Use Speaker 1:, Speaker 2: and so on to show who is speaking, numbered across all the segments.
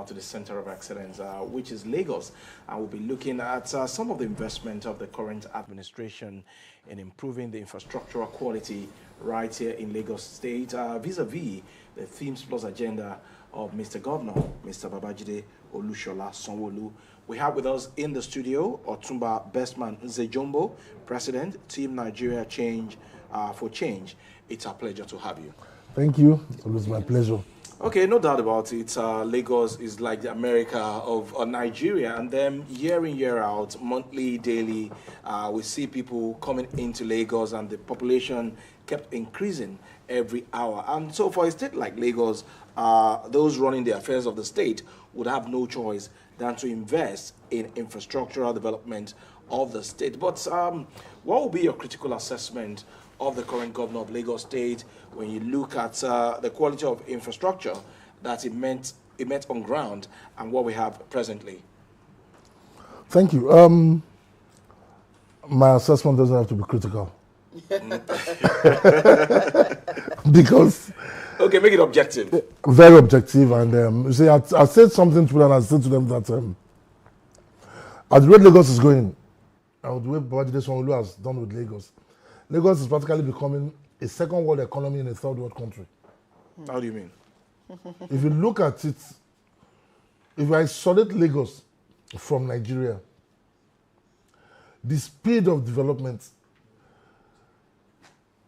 Speaker 1: to the Center of Excellence, which is Lagos. And we'll be looking at some of the investment of the current administration in improving the infrastructural quality right here in Lagos State, vis-a-vis the Themes Plus agenda of Mr. Governor, Mr. Babajide Sanwo-Olu. We have with us in the studio Otunba Bestman Nze-Jumbo, President, Team Nigeria Change for Change. It's a pleasure to have you.
Speaker 2: Thank you. It was my pleasure.
Speaker 1: Okay, no doubt about it. Lagos is like the America of Nigeria, and then year in, year out, monthly, daily, we see people coming into Lagos, and the population kept increasing every hour. And so for a state like Lagos, those running the affairs of the state would have no choice than to invest in infrastructural development of the state. But what will be your critical assessment of the current governor of Lagos State when you look at the quality of infrastructure that it met on ground and what we have presently?
Speaker 2: Thank you. My assessment doesn't have to be critical. Because...
Speaker 1: Okay, make it objective.
Speaker 2: Very objective. And you see, I said something to them, and I said to them that as the way Lagos is going, and the way Babajide Sanwo-Olu has done with Lagos, Lagos is practically becoming a second world economy in a third world country.
Speaker 1: How do you mean?
Speaker 2: If you look at it, if I isolate Lagos from Nigeria, the speed of development,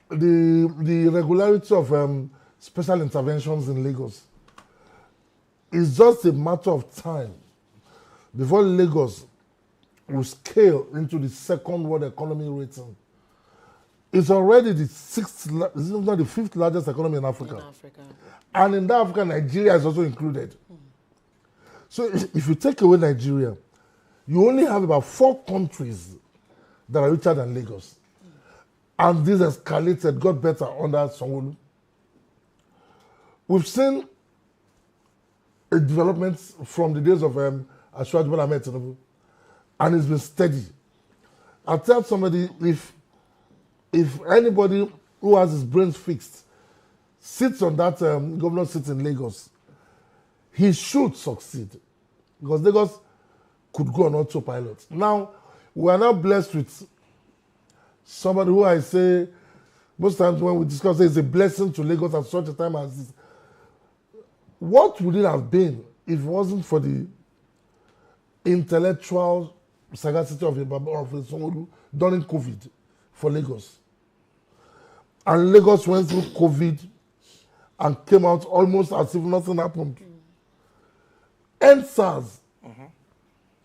Speaker 2: the regularity of special interventions in Lagos, is just a matter of time before Lagos will scale into the second world economy rating. It's already the fifth largest economy in Africa. And in that Africa, Nigeria is also included. So if you take away Nigeria, you only have about 4 countries that are richer than Lagos. And this escalated, got better under Sanwo-Olu. We've seen a development from the days of Asiwaju Bola Ahmed Tinubu, and it's been steady. I tell somebody, if anybody who has his brains fixed sits on that governor seat in Lagos, he should succeed, because Lagos could go on autopilot. Now, we are now blessed with somebody who I say, most times when we discuss, it's a blessing to Lagos at such a time as this. What would it have been if it wasn't for the intellectual sagacity of Sanwo-Olu during COVID for Lagos? And Lagos went through COVID and came out almost as if nothing happened. NSAS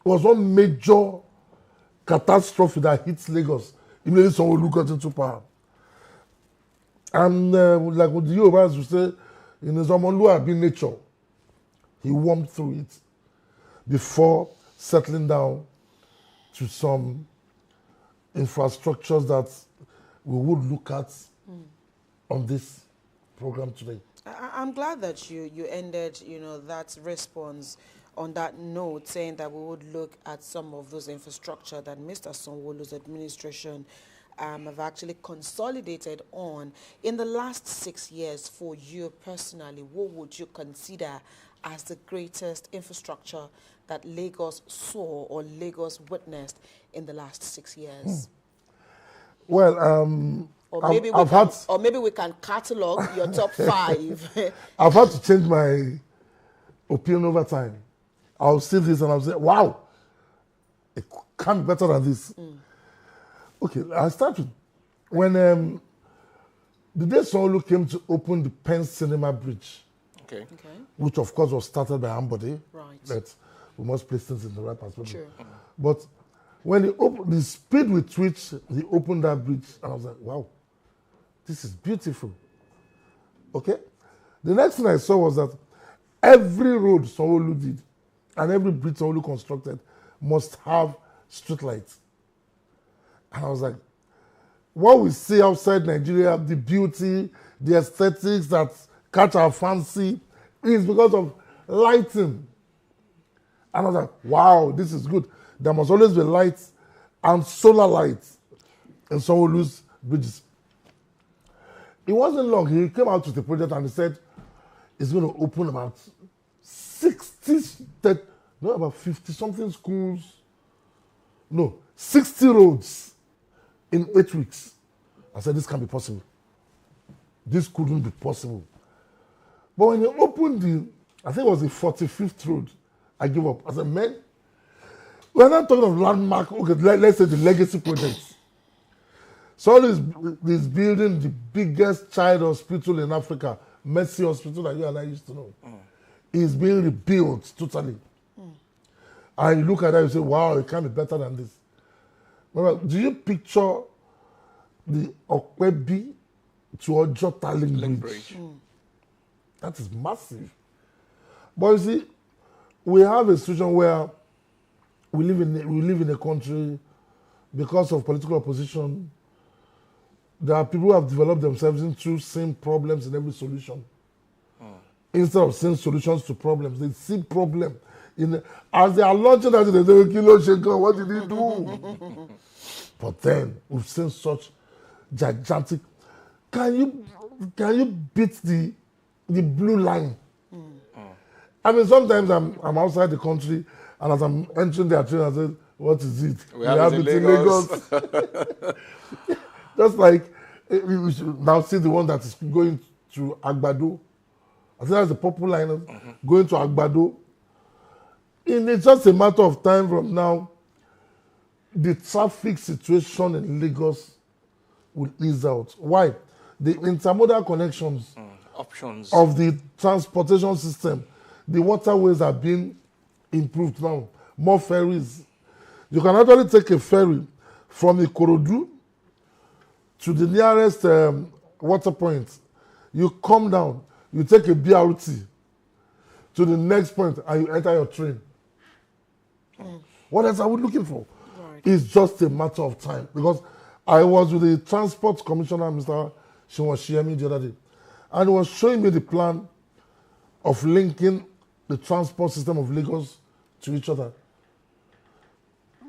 Speaker 2: was one major catastrophe that hit Lagos immediately Sanwo-Olu got into power. And like what the Yorubas would say, in his Omoluabi nature, he warmed through it before settling down to some infrastructures that we would look at on this program today.
Speaker 3: I'm glad that you ended, that response on that note, saying that we would look at some of those infrastructure that Mr. Sanwo-Olu's administration have actually consolidated on. In the last 6 years, for you personally, what would you consider as the greatest infrastructure that Lagos saw or Lagos witnessed in the last 6 years?
Speaker 2: Well,
Speaker 3: or maybe we can catalog your top 5.
Speaker 2: I've had to change my opinion over time. I'll see this and I'll say, wow, it can't be better than this. Okay, I'll start with when the day Sanwo-Olu came to open the Penn Cinema Bridge, which of course was started by Ambode.
Speaker 3: Right.
Speaker 2: That we must place things in the right perspective.
Speaker 3: Sure.
Speaker 2: But when he opened, the speed with which he opened that bridge, and I was like, wow, this is beautiful. Okay? The next thing I saw was that every road Sanwo-Olu did and every bridge Sanwo-Olu constructed must have street lights. And I was like, what we see outside Nigeria, the beauty, the aesthetics that catch our fancy, is because of lighting. And I was like, wow, this is good. There must always be lights and solar lights in Sanwo-Olu's bridges. It wasn't long. He came out with the project and he said it's going to open about 60 about 50-something schools, 60 roads in 8 weeks. I said, this can't be possible. This couldn't be possible. But when you opened I think it was the 45th road, I gave up. I said, man, we're not talking of landmark, okay, let's say the legacy projects. So is building the biggest child hospital in Africa, Mercy Hospital that you and I used to know. Is being rebuilt totally. And you look at that, you say, wow, it can't be better than this. Remember, do you picture the Okwebi to Ojota link bridge? That is massive. But you see, we have a situation where we live in a country, because of political opposition, there are people who have developed themselves into seeing problems in every solution. Instead of seeing solutions to problems, they see problem. As they are launching that, they say, Kilo Shaker, what did he do? But then, we've seen such gigantic... Can you beat the blue line? I mean, sometimes I'm outside the country, and as I'm entering the train, I say, what is it?
Speaker 1: We have it in Lagos.
Speaker 2: Just like, we should now see the one that is going to Agbado. I think that's the popular line, going to Agbado. It's just a matter of time from now, the traffic situation in Lagos will ease out. Why? The intermodal connections
Speaker 1: options
Speaker 2: of the transportation system, the waterways are being improved now. More ferries. You can actually take a ferry from Ikorodu to the nearest water point. You come down, you take a BRT to the next point, and you enter your train. What else are we looking for?
Speaker 3: Right.
Speaker 2: It's just a matter of time. Because I was with the Transport Commissioner, Mr. Shiwashiemi, the other day, and he was showing me the plan of linking the transport system of Lagos to each other.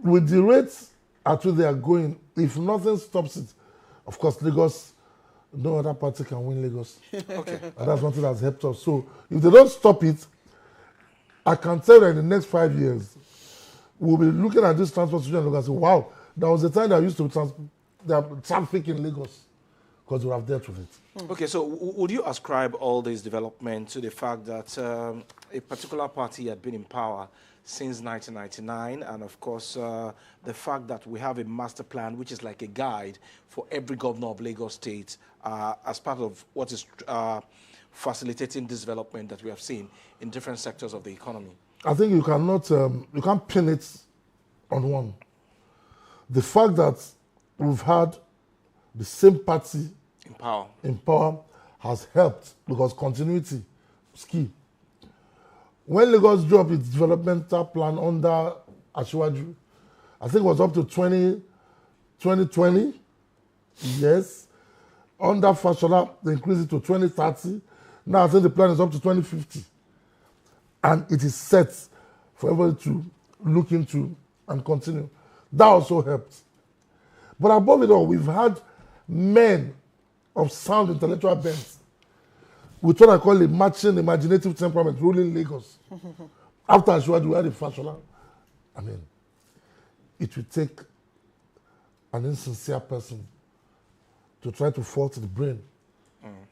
Speaker 2: With the rates at which they are going, if nothing stops it, of course, Lagos, no other party can win Lagos.
Speaker 1: Okay.
Speaker 2: And that's one thing that's helped us. So if they don't stop it, I can tell you that in the next 5 years, we'll be looking at this transport situation and look and say, wow, there was a time that I used to traffic in Lagos, because we have dealt with it.
Speaker 1: Okay, so would you ascribe all this development to the fact that a particular party had been in power since 1999, and of course the fact that we have a master plan which is like a guide for every governor of Lagos State as part of what is facilitating this development that we have seen in different sectors of the economy?
Speaker 2: I think you can't pin it on one. The fact that we've had the same party in power has helped, because continuity is key. When Lagos drew up its developmental plan under Asiwaju, I think it was up to 2020. Yes. Under Fashola, they increased it to 2030. Now I think the plan is up to 2050. And it is set for everybody to look into and continue. That also helped. But above it all, we've had men of sound intellectual bent with what I call a matching imaginative temperament ruling Lagos. After Asiwaju, we had a Fashola. I mean, it will take an insincere person to try to fault the brain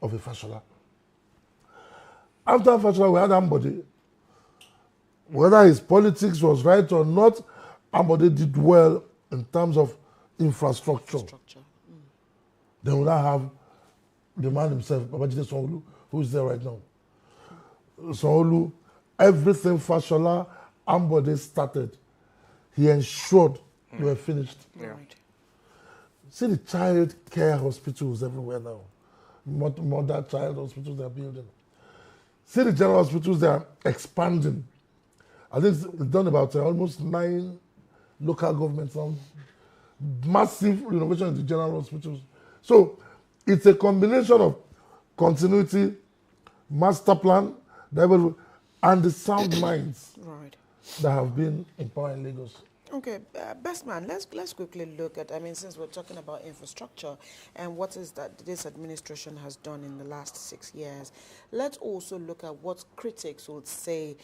Speaker 2: of a Fashola. After Fashola, we had Ambode. Whether his politics was right or not, Ambode did well in terms of infrastructure. Then we now have the man himself, Babajide Sanwo-Olu, who is there right now. Sanwo-Olu, everything Fashola, Ambode started, he ensured they were finished.
Speaker 1: Yeah.
Speaker 3: Right.
Speaker 2: See the child care hospitals everywhere now. Mother child hospitals they are building. See the general hospitals they are expanding. I think it's done about almost 9 local governments now. Massive renovation in the general hospitals. So it's a combination of continuity, master plan, and the sound minds
Speaker 3: Right.
Speaker 2: that have been in power in Lagos.
Speaker 3: Okay, Bestman, let's quickly look at, I mean, since we're talking about infrastructure and what is that this administration has done in the last 6 years, let's also look at what critics would say.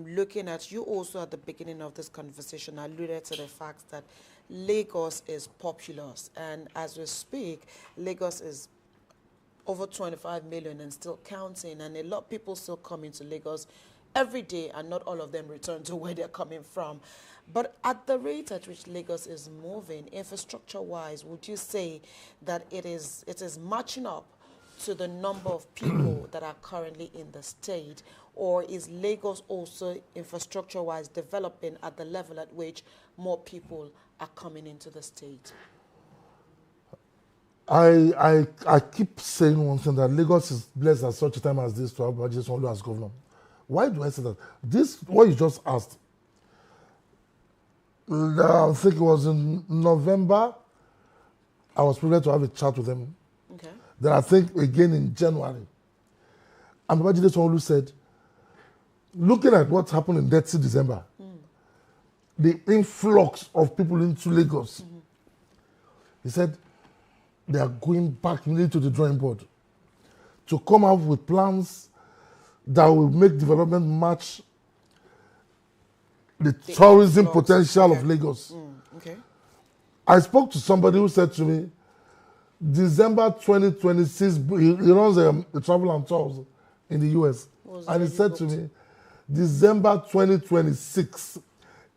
Speaker 3: Looking at, you also at the beginning of this conversation alluded to the fact that Lagos is populous, and as we speak, Lagos is over 25 million and still counting, and a lot of people still come into Lagos every day, and not all of them return to where they're coming from. But at the rate at which Lagos is moving, infrastructure-wise, would you say that it is matching up to the number of people that are currently in the state, or is Lagos also infrastructure-wise developing at the level at which more people are coming into the state?
Speaker 2: I keep saying one thing, that Lagos is blessed at such a time as this to have Babajide Sanwo-Olu as governor. Why do I say that? This, what you just asked, I think it was in November, I was privileged to have a chat with them.
Speaker 3: Okay.
Speaker 2: Then I think again in January. And Babajide Sanwo-Olu said, looking at what happened in 30 December, the influx of people into Lagos, he said they are going back immediately to the drawing board to come up with plans that will make development match the tourism
Speaker 3: influx.
Speaker 2: potential
Speaker 3: Okay.
Speaker 2: of Lagos.
Speaker 3: Okay.
Speaker 2: I spoke to somebody who said to me, December 2026, he runs a travel and tours in the US. And he said to me, December 2026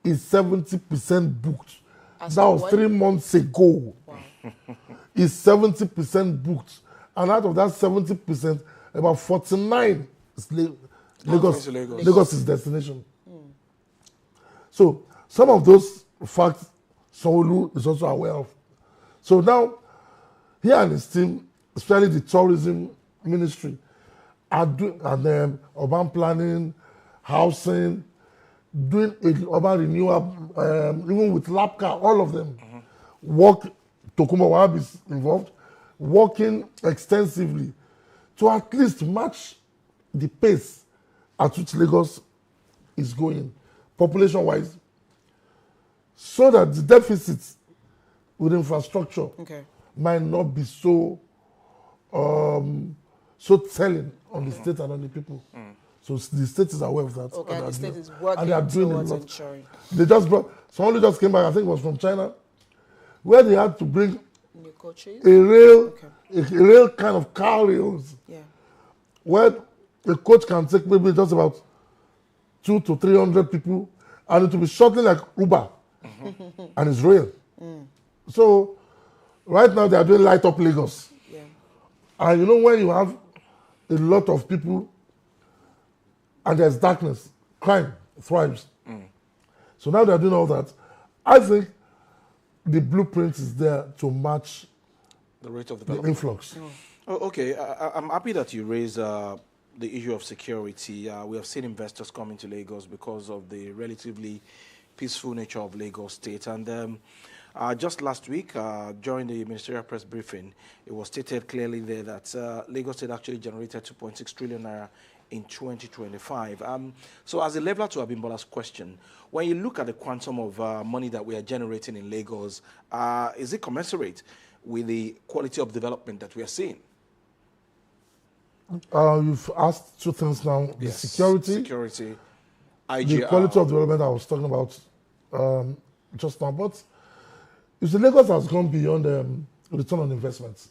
Speaker 2: is 70% booked.
Speaker 3: As
Speaker 2: That was
Speaker 3: what?
Speaker 2: 3 months ago.
Speaker 3: Wow.
Speaker 2: Is 70% booked. And out of that 70%, about 49 is Lagos. Lagos' destination. So some of those facts Sanwo-Olu is also aware of. So now, he and his team, especially the tourism ministry, are doing urban planning, housing, doing urban renewal, even with LAPCA, all of them. Tokunbo Wahab is involved, working extensively to at least match the pace at which Lagos is going, population-wise, so that the deficit with infrastructure might not be so telling on the state and on the people. So the state is aware of that.
Speaker 3: Okay, and the state is
Speaker 2: and
Speaker 3: working
Speaker 2: they are doing
Speaker 3: towards
Speaker 2: a lot.
Speaker 3: ensuring.
Speaker 2: They just brought, somebody just came back, I think it was from China, where they had to bring
Speaker 3: New coaches?
Speaker 2: a real kind of car rails, where a coach can take maybe just about 200 to 300 people, and it will be shortly like Uber, and it's real. So right now they are doing Light Up Lagos. And you know, when you have a lot of people and there's darkness, crime thrives. So now they're doing all that. I think the blueprint is there to match
Speaker 1: the rate of
Speaker 2: the
Speaker 1: development.
Speaker 2: influx.
Speaker 1: Oh, okay, I'm happy that you raised the issue of security. We have seen investors coming to Lagos because of the relatively peaceful nature of Lagos State. And just last week, during the ministerial press briefing, it was stated clearly there that Lagos State actually generated 2.6 trillion naira in 2025. So as a leveler to Abimbola's question, when you look at the quantum of money that we are generating in Lagos, is it commensurate with the quality of development that we are seeing?
Speaker 2: You've asked two things now. The security,
Speaker 1: IGR.
Speaker 2: the quality of development I was talking about just now. But you see, Lagos has gone beyond return on investment.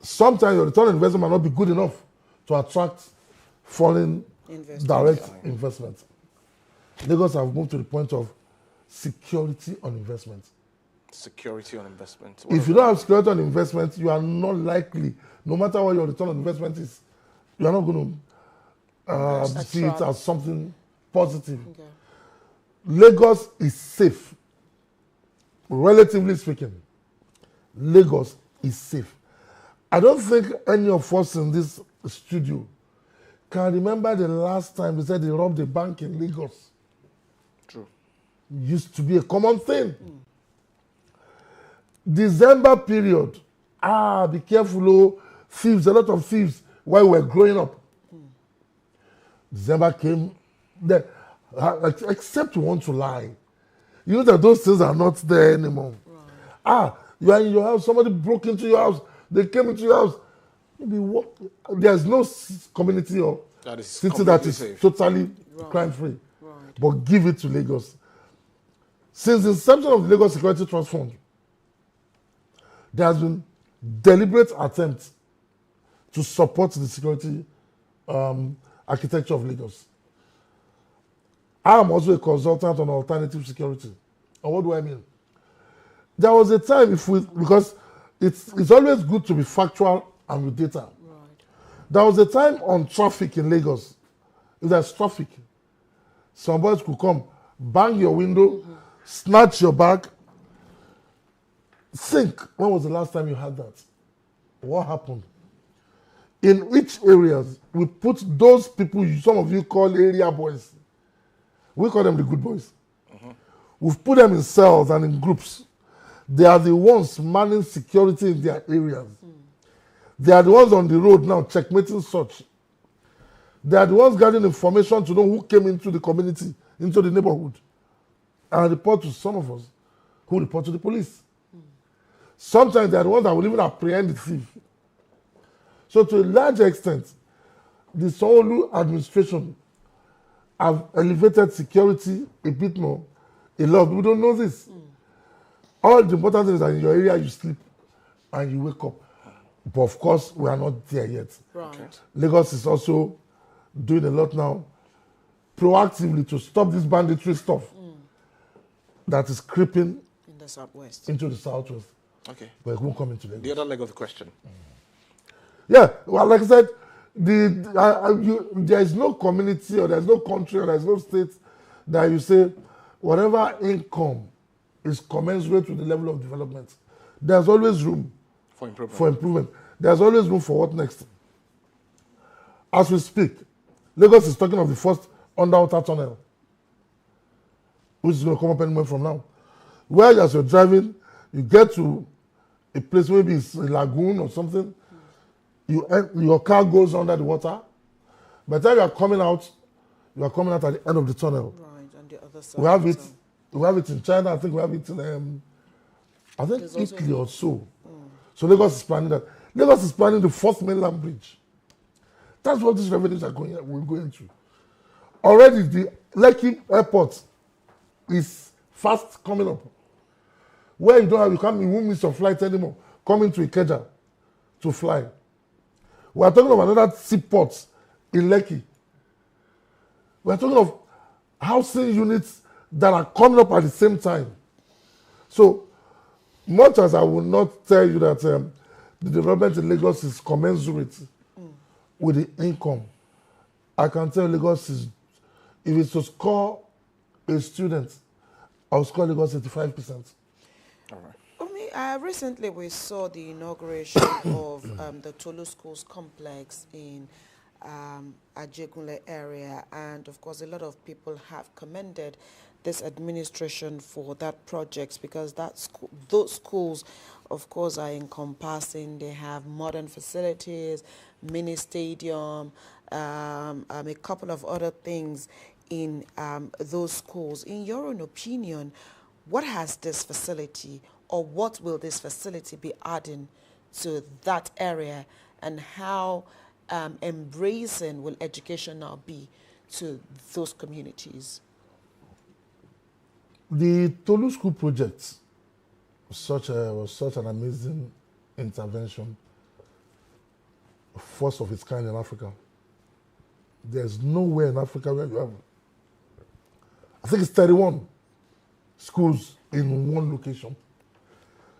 Speaker 2: Sometimes your return on investment might not be good enough to attract foreign direct investment. Lagos have moved to the point of security on investment.
Speaker 1: Security on investment.
Speaker 2: If you don't have security on investment, you are not likely, no matter what your return on investment is, you are not going to see it as something positive. Lagos is safe. Relatively speaking, Lagos is safe. I don't think any of us in this studio can remember the last time they said they robbed a bank in Lagos.
Speaker 1: True.
Speaker 2: It used to be a common thing. December period, be careful, oh, thieves, a lot of thieves while we were growing up. December came, except we want to lie. You know that those things are not there anymore. Right. You are in your house, somebody broke into your house, they came into your house. Maybe there's no community or city that is safe, totally crime-free. Right. But give it to Lagos. Since the inception of the Lagos Security Trust Fund, there has been deliberate attempts to support the security architecture of Lagos. I am also a consultant on alternative security. And what do I mean? There was a time, because it's always good to be factual and with data. Right. There was a time on traffic in Lagos. If there's traffic, somebody could come, bang your window, snatch your bag. Think, when was the last time you had that? What happened? In each area, we put those people some of you call area boys. We call them the good boys. We've put them in cells and in groups. They are the ones manning security in their areas. They are the ones on the road now checkmating such. They are the ones gathering information to know who came into the community, into the neighborhood, and report to some of us who report to the police. Sometimes they are the ones that will even apprehend the thief. So to a large extent, the Sanwo-Olu administration have elevated security a bit more. A lot of people don't know this. All the important things are in your area, you sleep and you wake up. But of course, we are not there yet. Right. Lagos is also doing a lot now proactively to stop this banditry stuff that is creeping
Speaker 3: in the southwest.
Speaker 2: Into the southwest.
Speaker 1: Okay.
Speaker 2: But it won't come into Lagos.
Speaker 1: The other leg of the question.
Speaker 2: Yeah, well, like I said, there is no community or there is no country or there is no state that you say whatever income is commensurate with the level of development. There's always room
Speaker 1: for
Speaker 2: improvement. There's always room for what next. As we speak, Lagos is talking of the first underwater tunnel, which is going to come up anywhere from now. Where as you're driving, you get to a place, maybe it's a lagoon or something, your car goes under the water. By the time you are coming out at the end of the tunnel.
Speaker 3: Right, on the other side.
Speaker 2: We have it in China. I think we have it in Italy or so. So Lagos is planning that. Lagos is planning the fourth mainland bridge. That's what these revenues are will go into. Already the Lekki airport is fast coming up. Where you won't miss your flight anymore. Coming to Ikeja to fly. We are talking of another seaport in Lekki. We are talking of housing units that are coming up at the same time. So, much as I will not tell you that the development in Lagos is commensurate with the income, I can tell Lagos is, if it's to score a student, I'll score Lagos 85%.
Speaker 1: All right.
Speaker 3: Recently, we saw the inauguration of the Tolu Schools complex in Ajegunle area, and of course, a lot of people have commended this administration for that project because those schools, of course, are encompassing. They have modern facilities, mini stadium, a couple of other things in those schools. In your own opinion, what has this facility or what will this facility be adding to that area, and how embracing will education now be to those communities?
Speaker 2: The Tolu School project was such an amazing intervention, first of its kind in Africa. There's nowhere in Africa where you have, I think it's 31 schools in one location.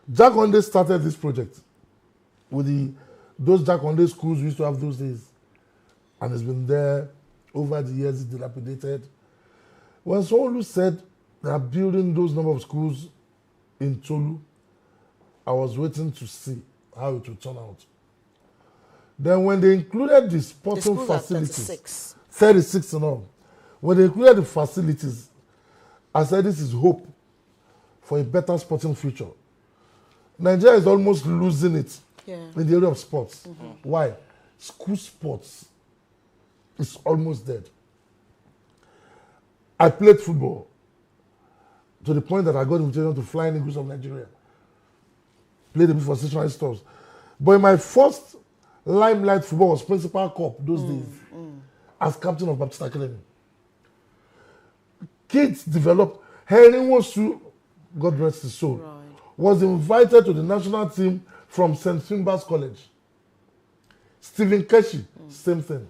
Speaker 2: Jack Onde started this project with those Jack Onde schools we used to have those days. And it's been there over the years, it's dilapidated. When Sanwo-Olu said they are building those number of schools in Tolu, I was waiting to see how it would turn out. Then when they included the sporting facilities, 36 and all, when they included the facilities, I said this is hope for a better sporting future. Nigeria is almost losing it in the area of sports. Why? School sports is almost dead. I played football. to the point that I got invitation to fly in Eagles of Nigeria. Played a bit for stationary stores. But in my first limelight football was Principal Cup those days as captain of Baptist Academy. Kids developed. Henry Wosu, God rest his soul, was invited to the national team from St. Finbar's College. Stephen Keshi, same thing.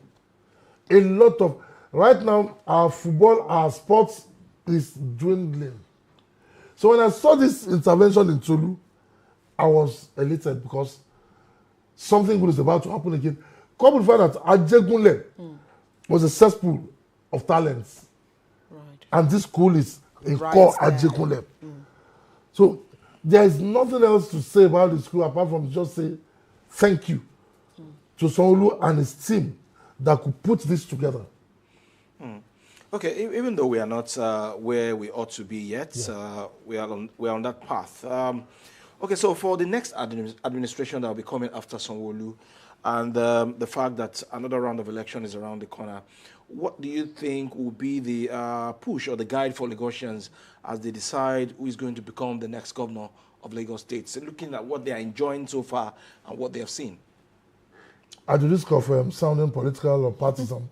Speaker 2: A lot of, right now, our football, our sports is dwindling. So when I saw this intervention in Tolu, I was elated because something good is about to happen again. Couple with the fact that Ajegunle was a cesspool of talents.
Speaker 3: Right.
Speaker 2: And this school is a
Speaker 3: Right
Speaker 2: core
Speaker 3: there.
Speaker 2: Ajegunle. So there is nothing else to say about the school apart from just say thank you to Sanwo-Olu and his team that could put this together.
Speaker 1: Okay, even though we are not where we ought to be yet, we are on that path. Okay, so for the next administration that will be coming after Sanwo-Olu, and the fact that another round of election is around the corner, what do you think will be the push or the guide for Lagosians as they decide who is going to become the next governor of Lagos State? So looking at what they are enjoying so far and what they have seen.
Speaker 2: At the risk of sounding political or partisan,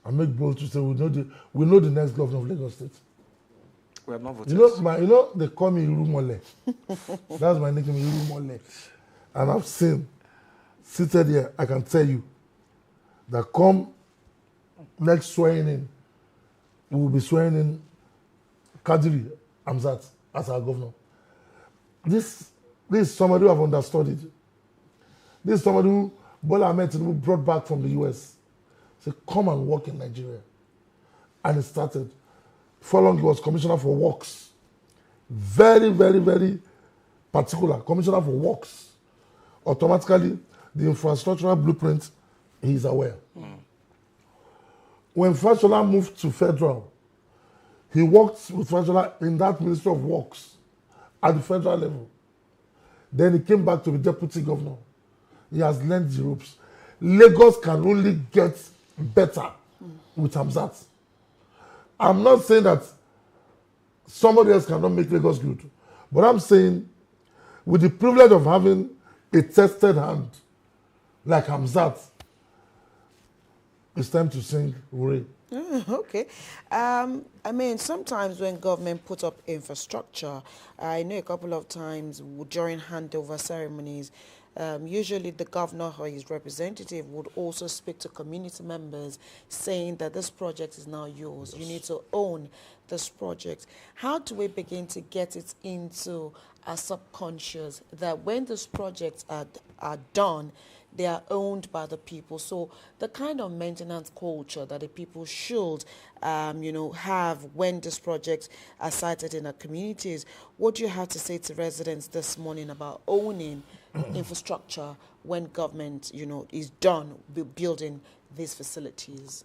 Speaker 2: I make bold to say we know the next governor of Lagos State.
Speaker 1: We have not voted.
Speaker 2: You know they call me Irumole. That's my nickname, Irumole. And I've seen, seated here, I can tell you that come next swearing in, we will be swearing in Kadiri Amzat as our governor. This is somebody who have understood it. This is somebody who Bola Ahmed Tinubu brought back from the US. Said, come and work in Nigeria. And it started. For long, he was commissioner for works. Very, very, very particular. Commissioner for works. Automatically, the infrastructural blueprint, he is aware. When Fashola moved to federal, he worked with Fashola in that Ministry of Works at the federal level. Then he came back to be deputy governor. He has learned the ropes. Lagos can only get better with Hamzat. I'm not saying that somebody else cannot make Lagos good, but I'm saying with the privilege of having a tested hand like Hamzat, it's time to sing hooray.
Speaker 3: Okay. I mean, sometimes when government puts up infrastructure, I know a couple of times during handover ceremonies, usually the governor or his representative would also speak to community members saying that this project is now yours. You need to own this project. How do we begin to get it into our subconscious that when these projects are done, they are owned by the people? So the kind of maintenance culture that the people should, have when these projects are sited in our communities. What do you have to say to residents this morning about owning infrastructure when government, is done building these facilities?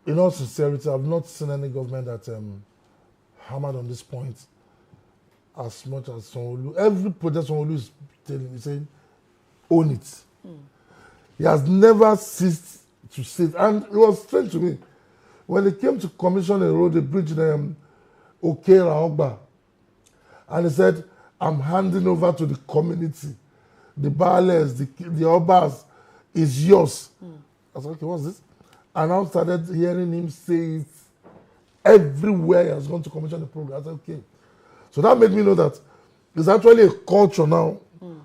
Speaker 2: In all sincerity, I've not seen any government that hammered on this point as much as Sanwo-Olu. Every project Sanwo-Olu is saying, own it. He has never ceased to say it. And it was strange to me. When they came to commission a road, a bridge in Okera Ogba, and he said, I'm handing over to the community. The Baales, the Obas is yours. I said, okay, what's this? And I started hearing him say it everywhere he has gone to commission the program. I said, okay. So that made me know that there's actually a culture now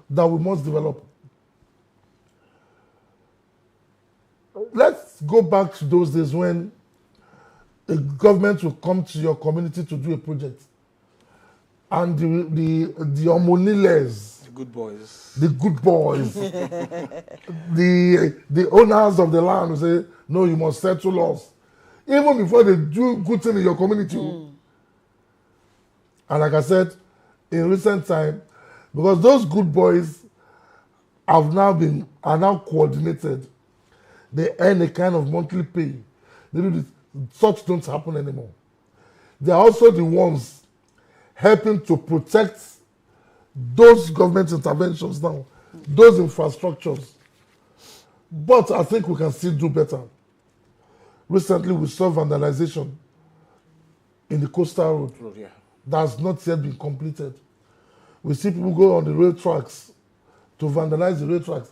Speaker 2: that we must develop. Let's go back to those days when a government will come to your community to do a project. And the Omoniles,
Speaker 1: The good boys.
Speaker 2: the owners of the land will say, no, you must settle us. Even before they do good thing in your community. And like I said, in recent time, because those good boys are now coordinated, they earn a kind of monthly pay. They do this. Such don't happen anymore. They are also the ones helping to protect those government interventions now, those infrastructures. But I think we can still do better. Recently, we saw vandalization in the coastal road. that's not yet been completed. We see people go on the rail tracks to vandalize the rail tracks.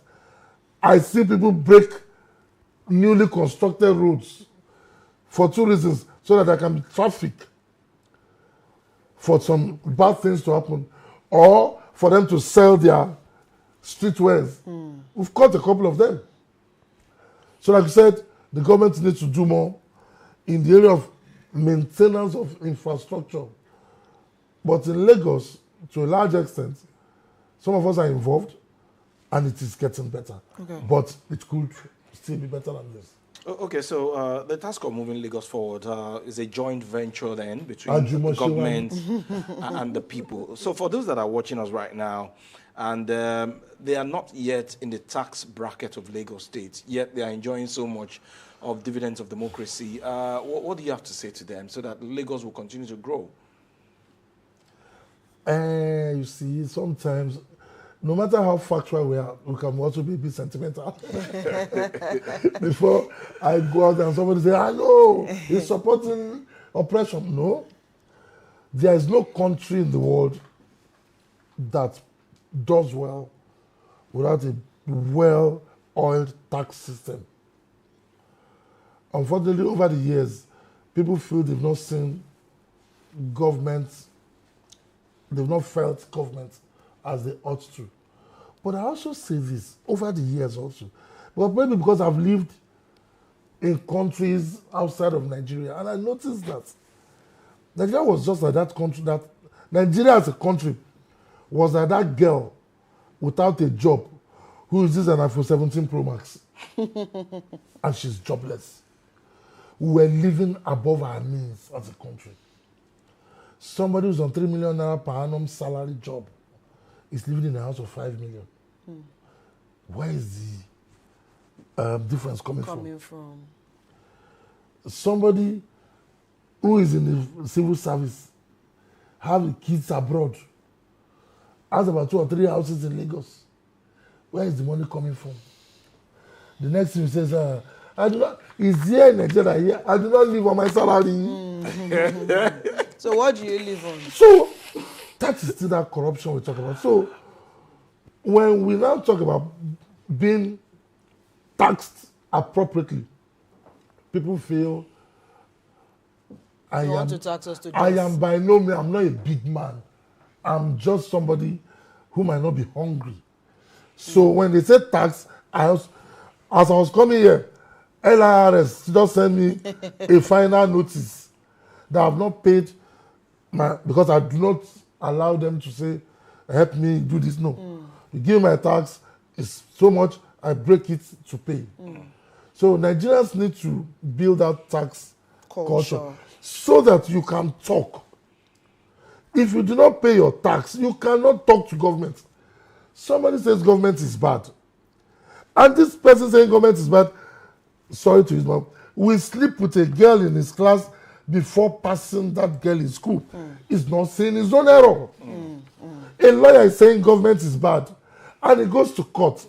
Speaker 2: I see people break newly constructed roads for 2 reasons, so that there can be traffic for some bad things to happen, or for them to sell their streetwears. We've caught a couple of them. So like I said, the government needs to do more in the area of maintenance of infrastructure. But in Lagos, to a large extent, some of us are involved, and it is getting better.
Speaker 3: Okay.
Speaker 2: But it could still be better than this.
Speaker 1: Okay, so the task of moving Lagos forward is a joint venture then between the government and the people. So for those that are watching us right now, and they are not yet in the tax bracket of Lagos State, yet they are enjoying so much of dividends of democracy, what do you have to say to them so that Lagos will continue to grow?
Speaker 2: You see, sometimes, no matter how factual we are, we can also be a bit sentimental. Before I go out and somebody say, I know, he's supporting oppression. No. There is no country in the world that does well without a well-oiled tax system. Unfortunately, over the years, people feel they've not seen government, they've not felt government as they ought to. But I also say this over the years also, but maybe because I've lived in countries outside of Nigeria, and I noticed that Nigeria was just like that country, that Nigeria as a country was like that girl without a job who uses an iPhone 17 Pro Max and she's jobless. We were living above our means as a country. Somebody who's on 3 million naira per annum salary job is living in a house of 5 million. Where is the difference coming from? Somebody who is in the civil service, have kids abroad, has about 2 or 3 houses in Lagos. Where is the money coming from? The next thing he says, I do not, is here in Nigeria here, I do not live on my salary.
Speaker 3: So what do you live on?
Speaker 2: So that is still that corruption we talk about. So when we now talk about being taxed appropriately, people feel I am by no means, I'm not a big man. I'm just somebody who might not be hungry. So when they say tax, as I was coming here, LIRS just sent me a final notice that I have not paid because I do not allow them to say, help me do this. No. You give my tax, it's so much, I break it to pay. So Nigerians need to build that tax culture so that you can talk. If you do not pay your tax, you cannot talk to government. Somebody says government is bad. And this person saying government is bad, sorry to his mom, will sleep with a girl in his class before passing that girl in school. He's not saying his own error. A lawyer is saying government is bad. And he goes to court,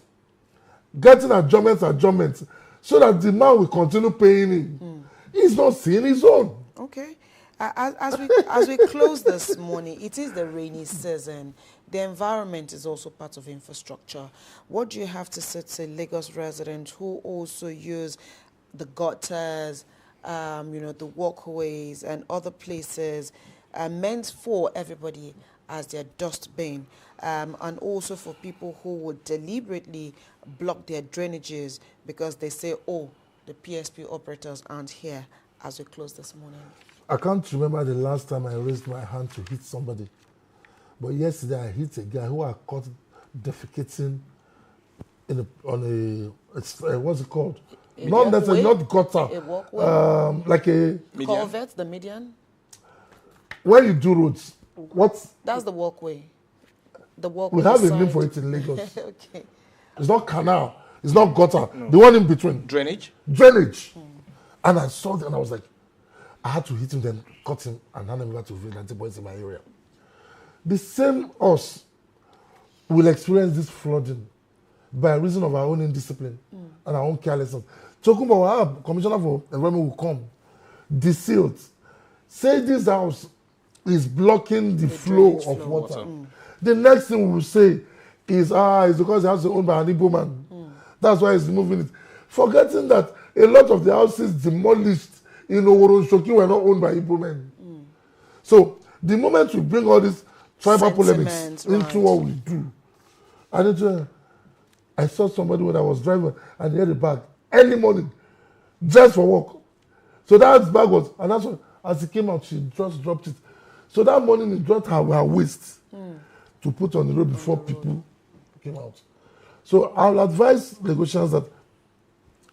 Speaker 2: getting adjournments, so that the man will continue paying him. He's not seeing his own.
Speaker 3: Okay. As we close this morning, it is the rainy season. The environment is also part of infrastructure. What do you have to say to Lagos residents who also use the gutters, the walkways and other places meant for everybody as their dustbin, and also for people who would deliberately block their drainages because they say, oh, the PSP operators aren't here, as we close this morning?
Speaker 2: I can't remember the last time I raised my hand to hit somebody. But yesterday I hit a guy who I caught defecating on a what's it called? Not necessarily, not gutter.
Speaker 3: A walkway?
Speaker 2: Like a...
Speaker 3: Culvert, the median?
Speaker 2: When you do roads, what's...
Speaker 3: That's the walkway. The walkway.
Speaker 2: We have a name for it in Lagos.
Speaker 3: Okay.
Speaker 2: It's not canal. It's not gutter. No. The one in between.
Speaker 1: Drainage?
Speaker 2: Drainage. And I saw that and I was like, I had to hit him, then cut him, and hand him over to vigilante boys in my area. The same us will experience this flooding by reason of our own indiscipline and our own carelessness. Tokumbo, our commissioner for environment will come, distilled, say this house is blocking the flow
Speaker 3: drainage
Speaker 2: of
Speaker 3: flow.
Speaker 2: water. The next thing we will say is, it's because the house is owned by an Igbo man. That's why he's removing it. Forgetting that a lot of the houses demolished in Oworonshoki were not owned by Igbo men. So the moment we bring all these tribal polemics into what we do, I saw somebody when I was driving and he had a bag early morning, dressed for work. So that bag was, and that's what, as he came out, she just dropped it. So that morning he dropped her waist to put on the road before people came out. So I'll advise negotiations that,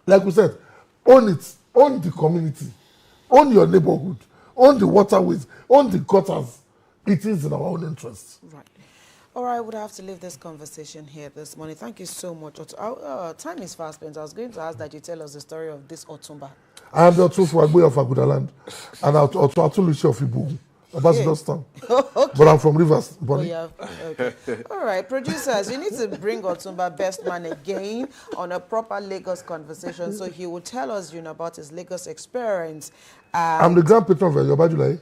Speaker 2: like we said, own it, own the community, own your neighborhood, own the waterways, own the gutters. It is in our own interest.
Speaker 3: Right. All right, I would have to leave this conversation here this morning. Thank you so much. Time is fast spent. I was going to ask that you tell us the story of this Otunba.
Speaker 2: I am the Otunba of Agudaland and Atulushi of Ibu. Town. Okay. But I'm from Rivers.
Speaker 3: Yeah. Okay. All right, producers, you need to bring Otunba Bestman again on a proper Lagos conversation so he will tell us, about his Lagos experience.
Speaker 2: I'm the grand patron of Yobajulai.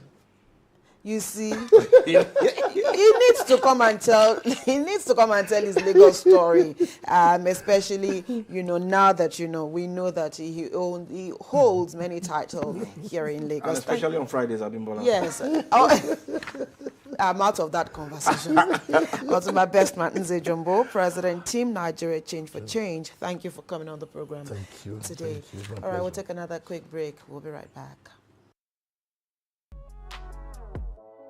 Speaker 3: You see, he needs to come and tell his Lagos story, especially now that we know that he holds many titles here in Lagos,
Speaker 1: and especially on Fridays at Imbola.
Speaker 3: Yes, I'm out of that conversation. Otunba Bestman Nze-Jumbo, President Team Nigeria Change for Change. Thank you for coming on the program today.
Speaker 2: Thank you.
Speaker 3: All right, we'll take another quick break. We'll be right back.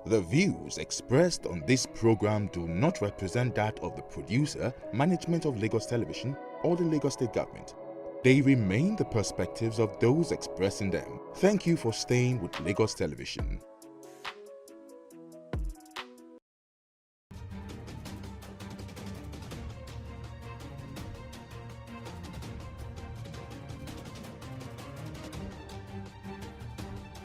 Speaker 4: The views expressed on this program do not represent that of the producer, management of Lagos Television, or the Lagos State Government. They remain the perspectives of those expressing them. Thank you for staying with Lagos Television.